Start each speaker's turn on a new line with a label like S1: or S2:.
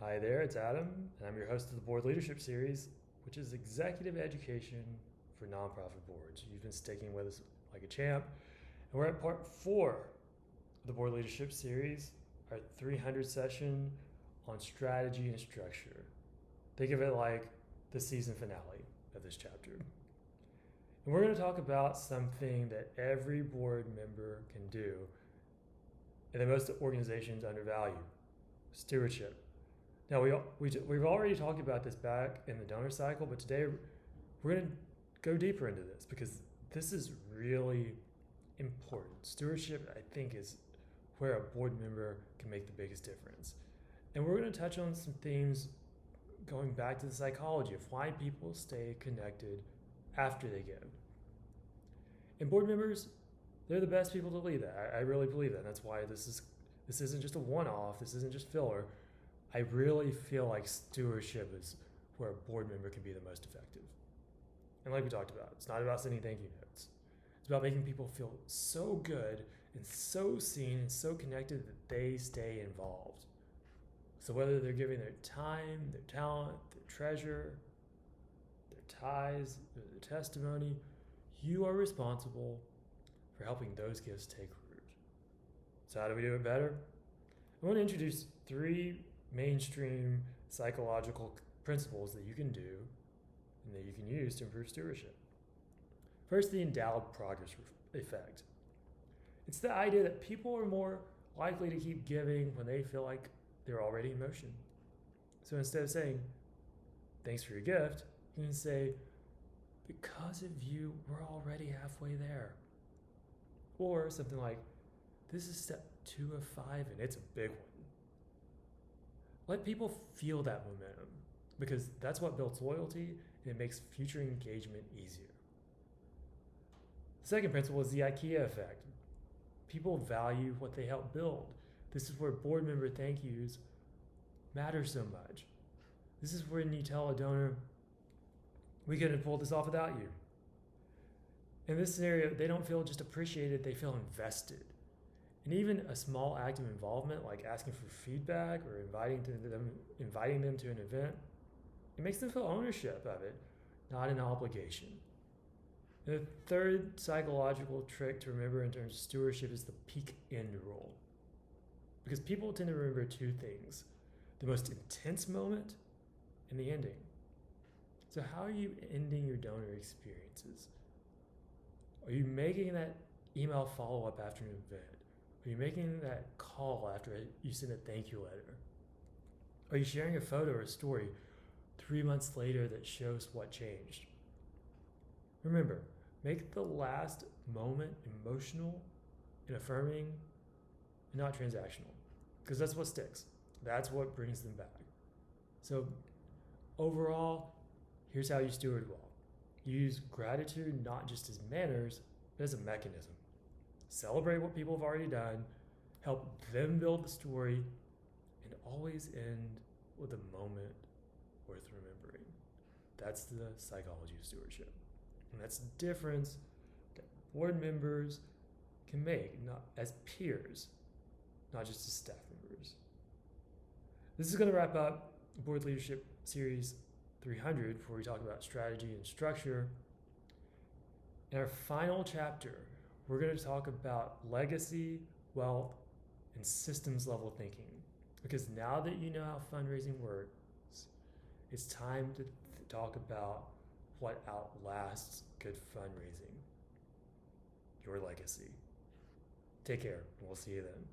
S1: Hi there, it's Adam, and I'm your host of the Board Leadership Series, which is executive education for nonprofit boards. You've been sticking with us like a champ, and we're at part 4 of the Board Leadership Series, our 300 session on strategy and structure. Think of it like the season finale of this chapter. And we're going to talk about something that every board member can do and that most organizations undervalue: stewardship. Now, we've already talked about this back in the donor cycle, but today we're going to go deeper into this because this is really important. Stewardship, I think, is where a board member can make the biggest difference. And we're going to touch on some themes going back to the psychology of why people stay connected after they give. And board members, they're the best people to lead that. I really believe that. And that's why this isn't just a one-off. This isn't just filler. I really feel like stewardship is where a board member can be the most effective. And like we talked about, it's not about sending thank you notes. It's about making people feel so good and so seen and so connected that they stay involved. So whether they're giving their time, their talent, their treasure, their ties, their testimony, you are responsible for helping those gifts take root. So how do we do it better? I want to introduce 3 mainstream psychological principles that you can do and that you can use to improve stewardship. First, the Endowed progress effect. It's the idea that people are more likely to keep giving when they feel like they're already in motion. So instead of saying, thanks for your gift, you can say, because of you, we're already halfway there. Or something like, this is step 2 of 5 and it's a big one. Let people feel that momentum because that's what builds loyalty and it makes future engagement easier. The second principle is the IKEA Effect. People value what they help build. This is where board member thank yous matter so much. This is when you tell a donor, we couldn't have pulled this off without you. In this scenario, they don't feel just appreciated, they feel invested. And even a small act of involvement, like asking for feedback or inviting them to an event, it makes them feel ownership of it, not an obligation. And the third psychological trick to remember in terms of stewardship is the peak end rule. Because people tend to remember 2 things: the most intense moment and the ending. So how are you ending your donor experiences? Are you making that email follow-up after an event? Are you making that call after you send a thank you letter? Are you sharing a photo or a story 3 months later that shows what changed? Remember, make the last moment emotional and affirming and not transactional, because that's what sticks. That's what brings them back. So overall, here's how you steward well. Use gratitude not just as manners, but as a mechanism. Celebrate what people have already done, help them build the story, and always end with a moment worth remembering. That's the psychology of stewardship. And that's the difference that board members can make, not as peers, not just as staff members. This is going to wrap up Board Leadership Series 300 before we talk about strategy and structure. In our final chapter, we're going to talk about legacy, wealth, and systems level thinking. Because now that you know how fundraising works, it's time to talk about what outlasts good fundraising: your legacy. Take care, and we'll see you then.